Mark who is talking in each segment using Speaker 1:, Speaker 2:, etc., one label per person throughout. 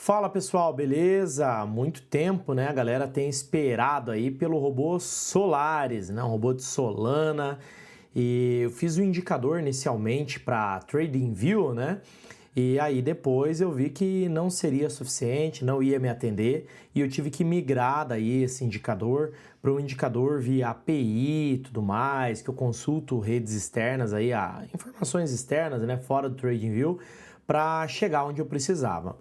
Speaker 1: Fala pessoal, beleza? Há muito tempo, né? A galera tem esperado aí pelo robô Solaris, né? Um robô de Solana. E eu fiz o indicador inicialmente para TradingView, né? E aí depois eu vi que não seria suficiente, não ia me atender e eu tive que migrar daí esse indicador para um indicador via API e tudo mais, que eu consulto redes externas aí, informações externas, né, fora do TradingView, para chegar onde eu precisava.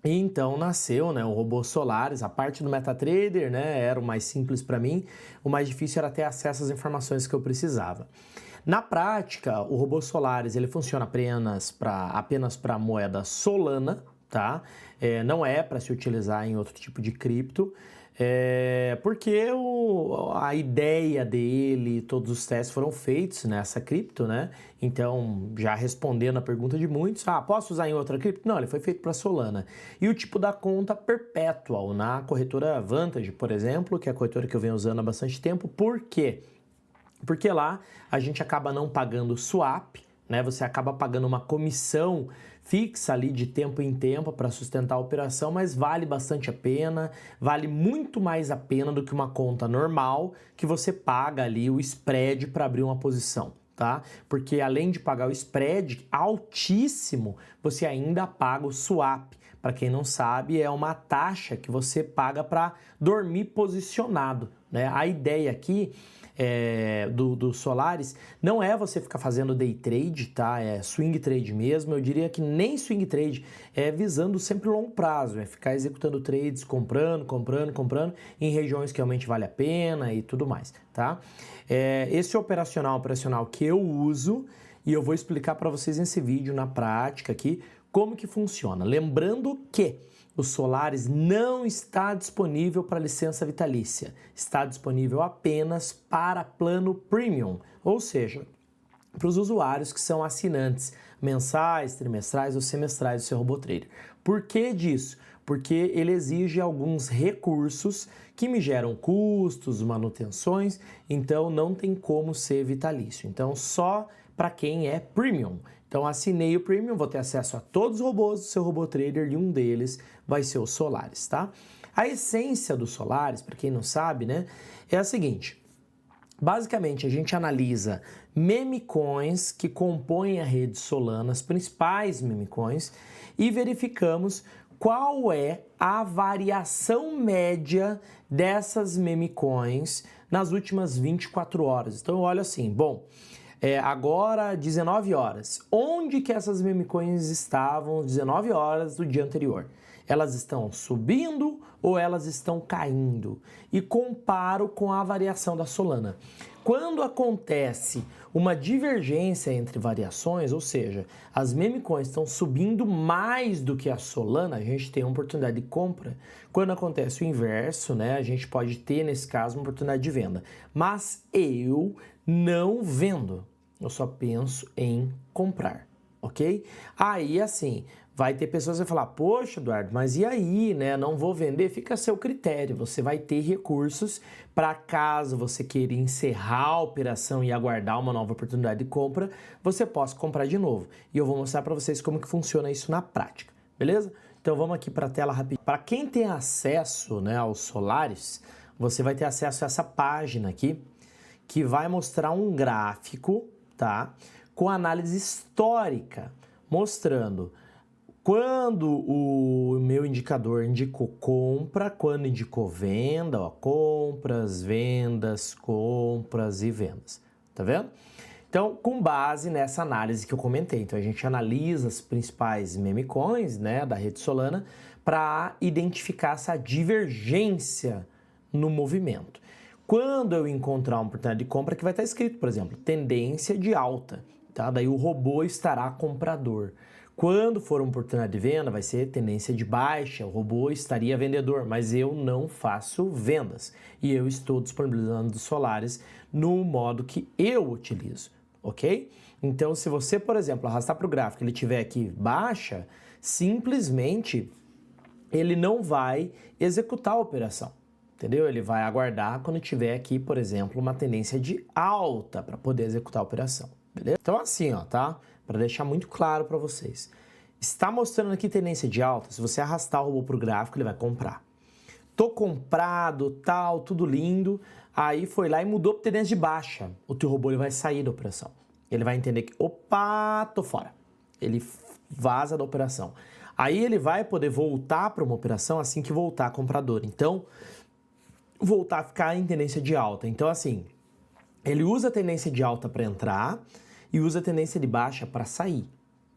Speaker 1: E então nasceu, né, o robô Solaris. A parte do MetaTrader, né, era o mais simples para mim, o mais difícil era ter acesso às informações que eu precisava. Na prática, o robô Solaris ele funciona apenas para moeda Solana, tá? Não é para se utilizar em outro tipo de cripto, porque a ideia dele, todos os testes foram feitos nessa cripto, né? Então, já respondendo a pergunta de muitos, posso usar em outra cripto? Não, ele foi feito para Solana. E o tipo da conta perpetual na corretora Vantage, por exemplo, que é a corretora que eu venho usando há bastante tempo. Por quê? Porque lá a gente acaba não pagando swap, né? Você acaba pagando uma comissão fixa ali de tempo em tempo para sustentar a operação, mas vale bastante a pena, vale muito mais a pena do que uma conta normal que você paga ali o spread para abrir uma posição, tá? Porque além de pagar o spread altíssimo, você ainda paga o swap. Para quem não sabe, é uma taxa que você paga para dormir posicionado, né? A ideia aqui do Solaris não é você ficar fazendo day trade, tá? É swing trade mesmo. Eu diria que nem swing trade, é visando sempre longo prazo, é ficar executando trades, comprando em regiões que realmente vale a pena e tudo mais, tá? Esse operacional que eu uso e eu vou explicar para vocês nesse vídeo na prática aqui como que funciona. Lembrando que o Solaris não está disponível para licença vitalícia, está disponível apenas para plano Premium, ou seja, para os usuários que são assinantes mensais, trimestrais ou semestrais do seu RoboTrader. Por que disso? Porque ele exige alguns recursos que me geram custos, manutenções, então não tem como ser vitalício. Então só para quem é Premium. Então assinei o Premium, vou ter acesso a todos os robôs do seu RoboTrader e um deles vai ser o Solaris, tá? A essência do Solaris, para quem não sabe, né, é a seguinte. Basicamente, a gente analisa meme coins que compõem a rede Solana, as principais meme coins, e verificamos qual é a variação média dessas meme coins nas últimas 24 horas. Então, eu olho assim, agora 19 horas. Onde que essas meme coins estavam 19 horas do dia anterior? Elas estão subindo ou elas estão caindo? E comparo com a variação da Solana. Quando acontece uma divergência entre variações, ou seja, as meme coins estão subindo mais do que a Solana, a gente tem uma oportunidade de compra. Quando acontece o inverso, né, a gente pode ter, nesse caso, uma oportunidade de venda. Mas eu não vendo, eu só penso em comprar, ok? Aí, assim, vai ter pessoas que vão falar, poxa, Eduardo, mas e aí, né? Não vou vender? Fica a seu critério. Você vai ter recursos para caso você queira encerrar a operação e aguardar uma nova oportunidade de compra, você possa comprar de novo. E eu vou mostrar para vocês como que funciona isso na prática, beleza? Então vamos aqui para a tela rapidinho. Para quem tem acesso, né, ao Solaris, você vai ter acesso a essa página aqui, que vai mostrar um gráfico, tá? Com análise histórica, mostrando quando o meu indicador indicou compra, quando indicou venda, ó, compras, vendas, compras e vendas, tá vendo? Então, com base nessa análise que eu comentei, então a gente analisa as principais meme coins, né, da rede Solana para identificar essa divergência no movimento. Quando eu encontrar uma oportunidade de compra que vai estar escrito, por exemplo, tendência de alta, tá? Daí o robô estará comprador. Quando for uma oportunidade de venda, vai ser tendência de baixa, o robô estaria vendedor, mas eu não faço vendas e eu estou disponibilizando os Solaris no modo que eu utilizo, ok? Então, se você, por exemplo, arrastar para o gráfico e ele tiver aqui baixa, simplesmente ele não vai executar a operação. Entendeu? Ele vai aguardar quando tiver aqui, por exemplo, uma tendência de alta para poder executar a operação, beleza? Então assim, ó, tá? Para deixar muito claro para vocês. Está mostrando aqui tendência de alta, se você arrastar o robô para o gráfico, ele vai comprar. Tô comprado, tal, tudo lindo, aí foi lá e mudou para tendência de baixa. O teu robô ele vai sair da operação. Ele vai entender que, opa, tô fora. Ele vaza da operação. Aí ele vai poder voltar para uma operação assim que voltar comprador. Então, voltar a ficar em tendência de alta. Então, assim, ele usa a tendência de alta para entrar e usa a tendência de baixa para sair,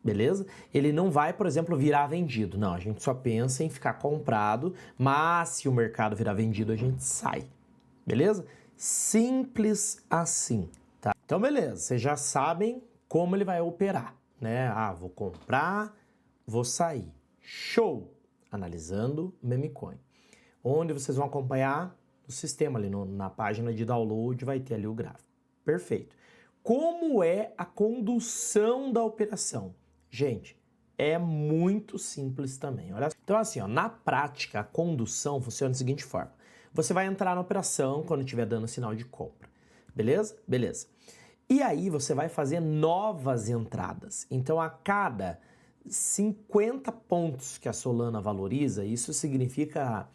Speaker 1: beleza? Ele não vai, por exemplo, virar vendido. Não, a gente só pensa em ficar comprado, mas se o mercado virar vendido, a gente sai, beleza? Simples assim, tá? Então, beleza, vocês já sabem como ele vai operar, né? Ah, vou comprar, vou sair. Show! Analisando Memecoin. Onde vocês vão acompanhar o sistema ali na página de download, vai ter ali o gráfico. Perfeito. Como é a condução da operação? Gente, é muito simples também. Olha, então assim, ó, na prática, a condução funciona da seguinte forma. Você vai entrar na operação quando estiver dando sinal de compra. Beleza? Beleza. E aí você vai fazer novas entradas. Então, a cada 50 pontos que a Solana valoriza, isso significa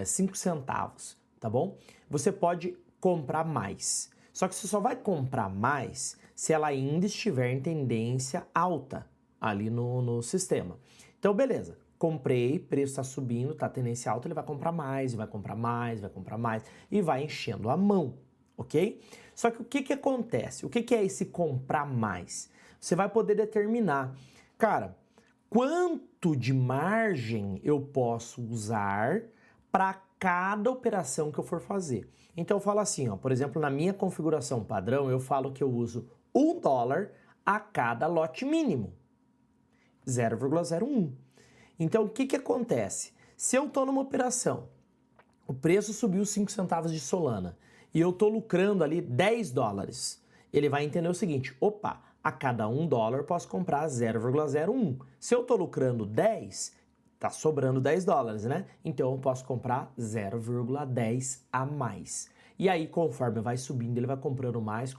Speaker 1: 5 centavos, tá bom? Você pode comprar mais. Só que você só vai comprar mais se ela ainda estiver em tendência alta ali no sistema. Então, beleza. Comprei, preço está subindo, está tendência alta, ele vai comprar mais, vai comprar mais, vai comprar mais e vai enchendo a mão, ok? Só que o que acontece? O que é esse comprar mais? Você vai poder determinar, cara, quanto de margem eu posso usar para cada operação que eu for fazer. Então eu falo assim, ó, por exemplo, na minha configuração padrão, eu falo que eu uso $1 a cada lote mínimo, 0,01. Então o que acontece? Se eu estou numa operação, o preço subiu 5 centavos de Solana e eu estou lucrando ali $10, ele vai entender o seguinte, opa, a cada $1 eu posso comprar 0,01. Se eu estou lucrando 10, tá sobrando $10, né? Então eu posso comprar 0,10 a mais. E aí, conforme vai subindo, ele vai comprando mais,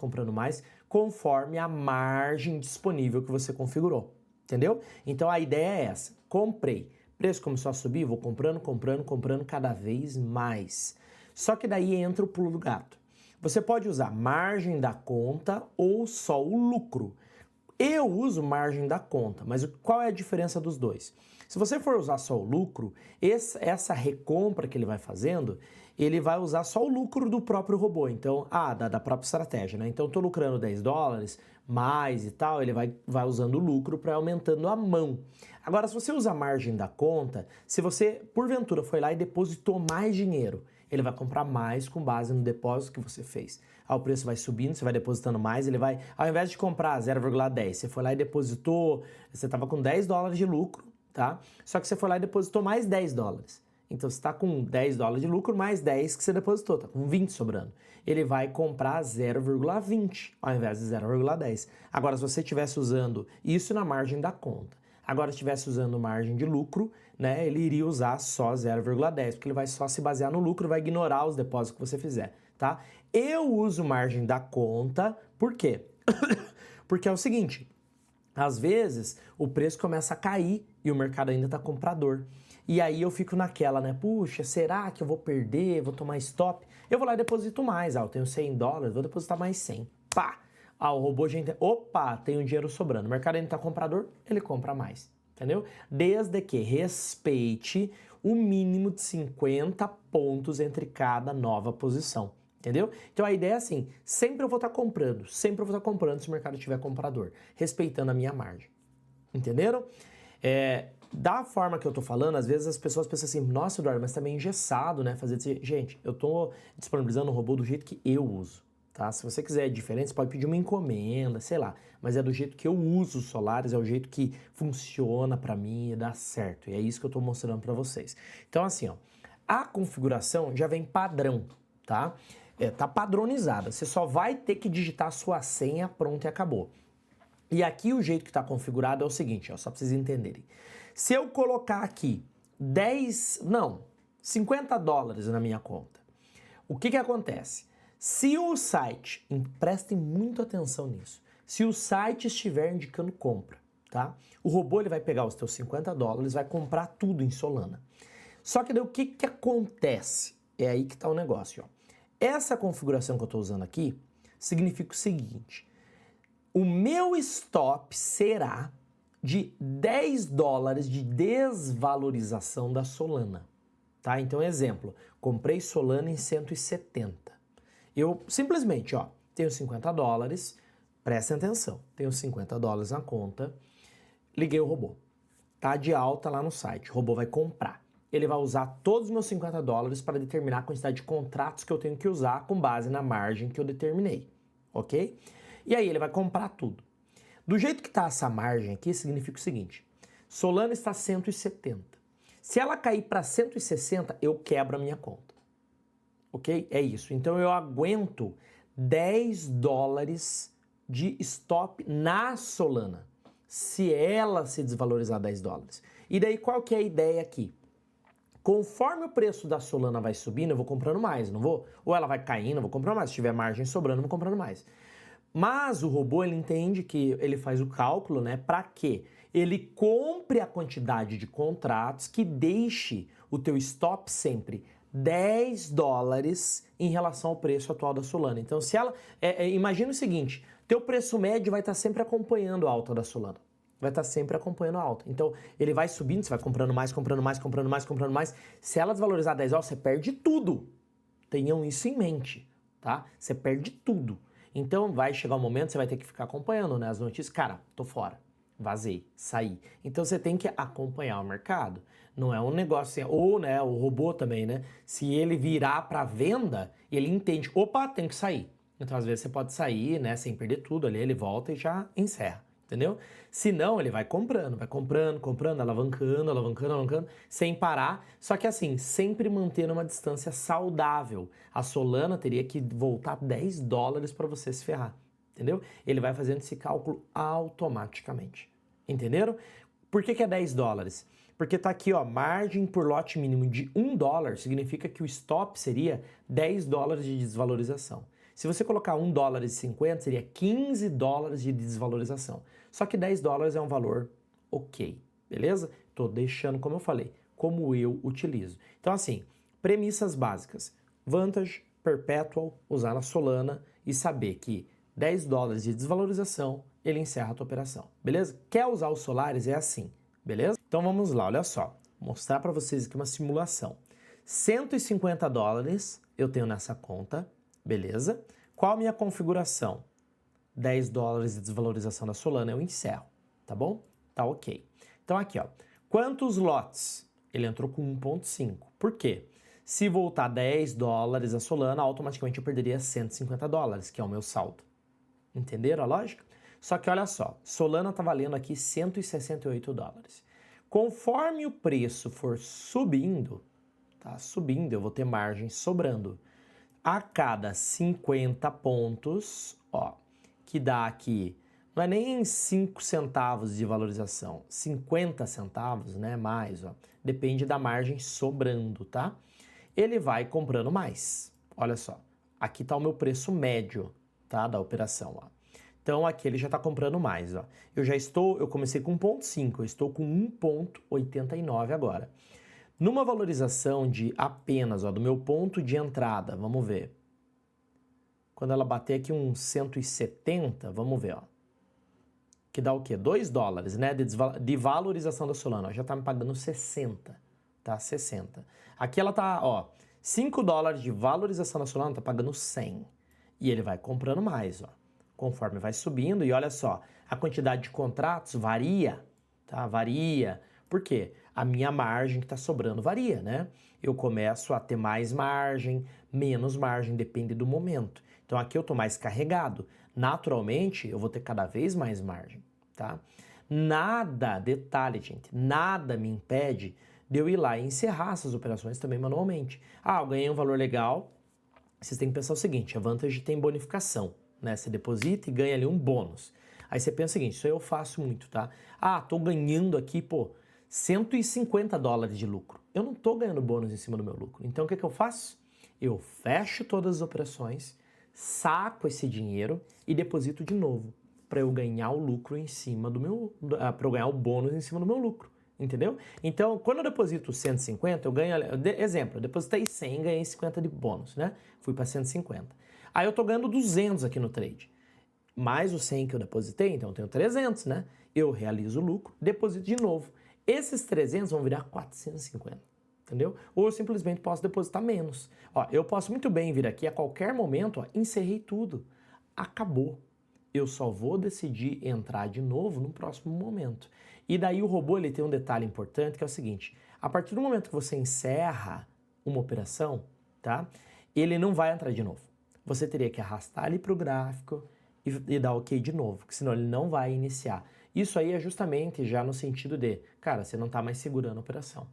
Speaker 1: conforme a margem disponível que você configurou. Entendeu? Então a ideia é essa. Comprei. Preço começou a subir, vou comprando cada vez mais. Só que daí entra o pulo do gato. Você pode usar margem da conta ou só o lucro. Eu uso margem da conta, mas qual é a diferença dos dois? Se você for usar só o lucro, essa recompra que ele vai fazendo, ele vai usar só o lucro do próprio robô, então, da própria estratégia, né? Então, eu tô lucrando $10, mais e tal, ele vai usando o lucro para aumentando a mão. Agora, se você usa a margem da conta, se você, porventura, foi lá e depositou mais dinheiro, ele vai comprar mais com base no depósito que você fez. Aí o preço vai subindo, você vai depositando mais, ele vai, ao invés de comprar 0,10, você foi lá e depositou, você estava com $10 de lucro, tá? Só que você foi lá e depositou mais $10. Então você está com $10 de lucro mais 10 que você depositou, tá com 20 sobrando. Ele vai comprar 0,20 ao invés de 0,10. Agora, se você estivesse usando isso na margem da conta, agora estivesse usando margem de lucro, né, ele iria usar só 0,10, porque ele vai só se basear no lucro, vai ignorar os depósitos que você fizer, tá? Eu uso margem da conta, por quê? Porque é o seguinte, às vezes o preço começa a cair e o mercado ainda está comprador. E aí eu fico naquela, né? Puxa, será que eu vou perder? Vou tomar stop? Eu vou lá e deposito mais. Eu tenho $100, vou depositar mais 100. Pá! O robô já entende. Opa, tem um dinheiro sobrando. O mercado ainda está comprador, ele compra mais. Entendeu? Desde que respeite o mínimo de 50 pontos entre cada nova posição. Entendeu? Então a ideia é assim, sempre eu vou estar comprando se o mercado tiver comprador, respeitando a minha margem. Entenderam? Da forma que eu tô falando, às vezes as pessoas pensam assim, nossa, Eduardo, mas tá meio engessado, né? Gente, eu tô disponibilizando o robô do jeito que eu uso, tá? Se você quiser diferente, você pode pedir uma encomenda, sei lá, mas é do jeito que eu uso os Solaris, é o jeito que funciona pra mim e dá certo. E é isso que eu tô mostrando pra vocês. Então assim, ó, a configuração já vem padrão, tá? Tá padronizada. Você só vai ter que digitar a sua senha, pronto e acabou. E aqui o jeito que está configurado é o seguinte, ó, só para vocês entenderem. Se eu colocar aqui $50 na minha conta, o que acontece? Se o site, prestem muita atenção nisso, se o site estiver indicando compra, tá? O robô ele vai pegar os teus $50, vai comprar tudo em Solana. Só que daí o que acontece? É aí que está o negócio, ó. Essa configuração que eu estou usando aqui significa o seguinte: o meu stop será de $10 de desvalorização da Solana, tá? Então, exemplo, comprei Solana em 170. Eu simplesmente, ó, tenho $50, prestem atenção, tenho $50 na conta, liguei o robô, tá de alta lá no site, o robô vai comprar. Ele vai usar todos os meus $50 para determinar a quantidade de contratos que eu tenho que usar com base na margem que eu determinei, ok? E aí ele vai comprar tudo. Do jeito que está essa margem aqui, significa o seguinte: Solana está 170. Se ela cair para 160, eu quebro a minha conta, ok? É isso. Então eu aguento $10 de stop na Solana, se ela se desvalorizar $10. E daí qual que é a ideia aqui? Conforme o preço da Solana vai subindo, eu vou comprando mais, não vou? Ou ela vai caindo, eu vou comprando mais. Se tiver margem sobrando, eu vou comprando mais. Mas o robô, ele entende que ele faz o cálculo, né? Para quê? Ele compre a quantidade de contratos que deixe o teu stop sempre $10 em relação ao preço atual da Solana. Então, se ela... imagina o seguinte, teu preço médio vai estar sempre acompanhando a alta da Solana. Vai estar sempre acompanhando a alta. Então, ele vai subindo, você vai comprando mais, comprando mais, comprando mais, comprando mais. Se ela desvalorizar $10, você perde tudo. Tenham isso em mente, tá? Você perde tudo. Então, vai chegar um momento, você vai ter que ficar acompanhando, né, as notícias. Cara, tô fora, vazei, saí. Então, você tem que acompanhar o mercado. Não é um negócio assim, ou, né, o robô também, né? Se ele virar para venda, ele entende, opa, tem que sair. Então, às vezes, você pode sair, né, sem perder tudo ali, ele volta e já encerra. Entendeu? Se não, ele vai comprando, alavancando, sem parar. Só que assim, sempre mantendo uma distância saudável. A Solana teria que voltar $10 para você se ferrar. Entendeu? Ele vai fazendo esse cálculo automaticamente. Entenderam? Por que é $10? Porque tá aqui, ó, margem por lote mínimo de $1 significa que o stop seria $10 de desvalorização. Se você colocar $1,50, seria $15 de desvalorização. Só que $10 é um valor ok, beleza? Tô deixando, como eu falei, como eu utilizo. Então, assim, premissas básicas. Vantage, Perpetual, usar na Solana e saber que $10 de desvalorização, ele encerra a tua operação, beleza? Quer usar os Solaris? É assim, beleza? Então, vamos lá, olha só. Vou mostrar para vocês aqui uma simulação. $150 eu tenho nessa conta, beleza? Qual a minha configuração? $10 de desvalorização da Solana, eu encerro, tá bom? Tá ok. Então aqui, ó, quantos lotes? Ele entrou com 1,5. Por quê? Se voltar $10 a Solana, automaticamente eu perderia $150, que é o meu saldo. Entenderam a lógica? Só que olha só, Solana tá valendo aqui $168. Conforme o preço for subindo, tá subindo, eu vou ter margem sobrando. A cada 50 pontos, ó, que dá aqui, não é nem 5 centavos de valorização, 50 centavos, né, mais, ó, depende da margem sobrando, tá? Ele vai comprando mais, olha só, aqui tá o meu preço médio, tá, da operação, ó. Então aqui ele já tá comprando mais, ó. Eu comecei com 1,5, eu estou com 1,89 agora. Numa valorização de apenas, ó, do meu ponto de entrada, vamos ver. Quando ela bater aqui uns 170, vamos ver, ó. Que dá o quê? $2, né? De valorização da Solana. Ó, já tá me pagando 60, tá? 60. Aqui ela tá, ó, $5 de valorização da Solana, tá pagando 100. E ele vai comprando mais, ó. Conforme vai subindo. E olha só, a quantidade de contratos varia, tá? Varia. Por quê? A minha margem que está sobrando varia, né? Eu começo a ter mais margem, menos margem, depende do momento. Então aqui eu estou mais carregado. Naturalmente, eu vou ter cada vez mais margem, tá? Nada, detalhe, gente, nada me impede de eu ir lá e encerrar essas operações também manualmente. Ah, eu ganhei um valor legal. Vocês têm que pensar o seguinte, a Vantage tem bonificação, né? Você deposita e ganha ali um bônus. Aí você pensa o seguinte, isso aí eu faço muito, tá? Ah, tô ganhando aqui, pô, $150 de lucro. Eu não estou ganhando bônus em cima do meu lucro. Então, o que eu faço? Eu fecho todas as operações, saco esse dinheiro e deposito de novo. para eu ganhar o lucro em cima do meu, para eu ganhar o bônus em cima do meu lucro, entendeu? Então, quando eu deposito 150, eu ganho, exemplo, eu depositei 100, ganhei 50 de bônus, né? Fui para 150. Aí eu tô ganhando 200 aqui no trade, mais os 100 que eu depositei, então eu tenho 300, né? Eu realizo o lucro, deposito de novo. Esses 300 vão virar 450. Entendeu? Ou eu simplesmente posso depositar menos. Ó, eu posso muito bem vir aqui a qualquer momento, ó, encerrei tudo, acabou. Eu só vou decidir entrar de novo no próximo momento. E daí o robô ele tem um detalhe importante que é o seguinte: a partir do momento que você encerra uma operação, tá? Ele não vai entrar de novo. Você teria que arrastar ele para o gráfico e dar OK de novo, porque senão ele não vai iniciar. Isso aí é justamente já no sentido de, cara, você não está mais segurando a operação.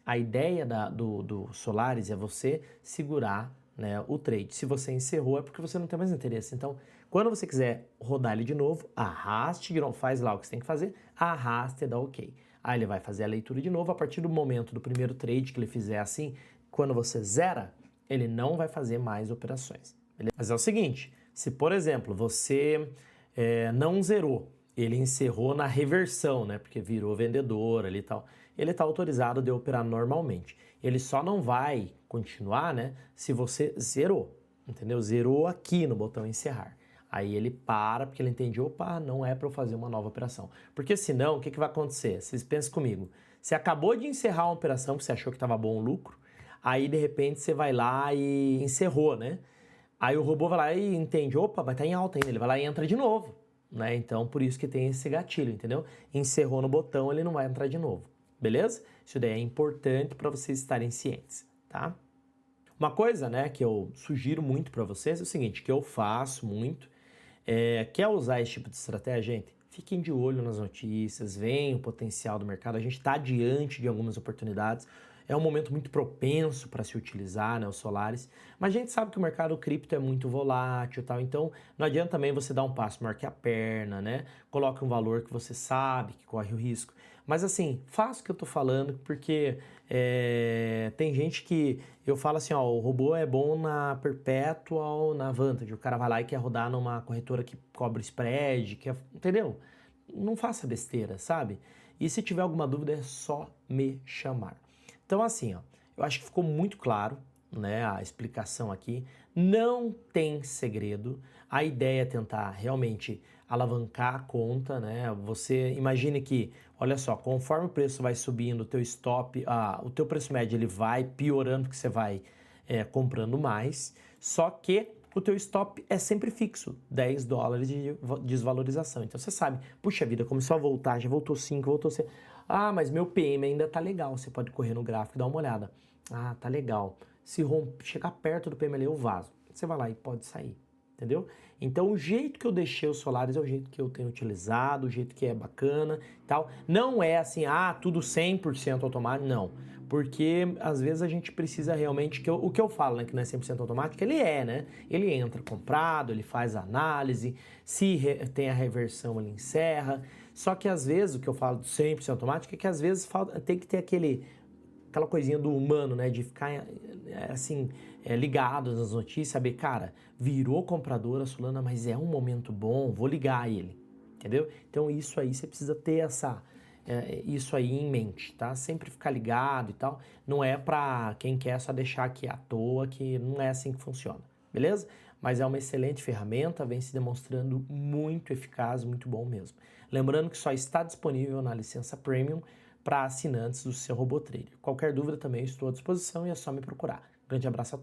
Speaker 1: A ideia do Solaris é você segurar, né, o trade. Se você encerrou é porque você não tem mais interesse. Então, quando você quiser rodar ele de novo, arraste de novo, faz lá o que você tem que fazer, arraste e dá OK. Aí ele vai fazer a leitura de novo. A partir do momento do primeiro trade que ele fizer assim, quando você zera, ele não vai fazer mais operações. Beleza? Mas é o seguinte, se por exemplo você não zerou, ele encerrou na reversão, né? Porque virou vendedor ali e tal. Ele está autorizado de operar normalmente. Ele só não vai continuar, né? Se você zerou, entendeu? Zerou aqui no botão encerrar. Aí ele para porque ele entende, opa, não é para eu fazer uma nova operação. Porque senão, o que vai acontecer? Vocês pensem comigo. Você acabou de encerrar uma operação que você achou que estava bom o lucro, aí de repente você vai lá e encerrou, né? Aí o robô vai lá e entende, opa, vai estar em alta ainda. Ele vai lá e entra de novo. Né? Então, por isso que tem esse gatilho, entendeu? Encerrou no botão, ele não vai entrar de novo, beleza? Isso daí é importante para vocês estarem cientes, tá? Uma coisa, né, que eu sugiro muito para vocês é o seguinte, que eu faço muito, quer usar esse tipo de estratégia, gente? Fiquem de olho nas notícias, veem o potencial do mercado, a gente está diante de algumas oportunidades, é um momento muito propenso para se utilizar, né, os Solaris, mas a gente sabe que o mercado cripto é muito volátil e tal, então não adianta também você dar um passo maior que a perna, né? Coloque um valor que você sabe que corre o risco. Mas assim, faça o que eu tô falando, porque tem gente que eu falo assim, ó, o robô é bom na Perpetual, na Vantage, o cara vai lá e quer rodar numa corretora que cobra spread, entendeu? Não faça besteira, sabe? E se tiver alguma dúvida é só me chamar. Então assim, ó, eu acho que ficou muito claro, né, a explicação aqui. Não tem segredo. A ideia é tentar realmente alavancar a conta, né? Você imagine que, olha só, conforme o preço vai subindo, o teu stop, o teu preço médio ele vai piorando porque você vai comprando mais. Só que o teu stop é sempre fixo, 10 dólares de desvalorização. Então você sabe, puxa vida, começou a voltar, já voltou 5, voltou 6. Ah, mas meu PM ainda tá legal. Você pode correr no gráfico e dar uma olhada. Ah, tá legal. Se chegar perto do PML, eu vazo. Você vai lá e pode sair, entendeu? Então, o jeito que eu deixei os Solaris é o jeito que eu tenho utilizado, o jeito que é bacana e tal. Não é assim, tudo 100% automático, não. Porque, às vezes, a gente precisa realmente, o que eu falo, né, que não é 100% automático, ele né? Ele entra comprado, ele faz a análise, se tem a reversão, ele encerra. Só que, às vezes, o que eu falo de 100% automático é que, às vezes, tem que ter aquela coisinha do humano, né, de ficar assim, ligado nas notícias, saber, cara, virou compradora Solana, mas é um momento bom, vou ligar ele, entendeu? Então isso aí você precisa ter isso aí em mente, tá? Sempre ficar ligado e tal, não é pra quem quer só deixar aqui à toa, que não é assim que funciona, beleza? Mas é uma excelente ferramenta, vem se demonstrando muito eficaz, muito bom mesmo. Lembrando que só está disponível na licença Premium para assinantes do seu Robô Trader. Qualquer dúvida também estou à disposição e é só me procurar. Grande abraço a todos.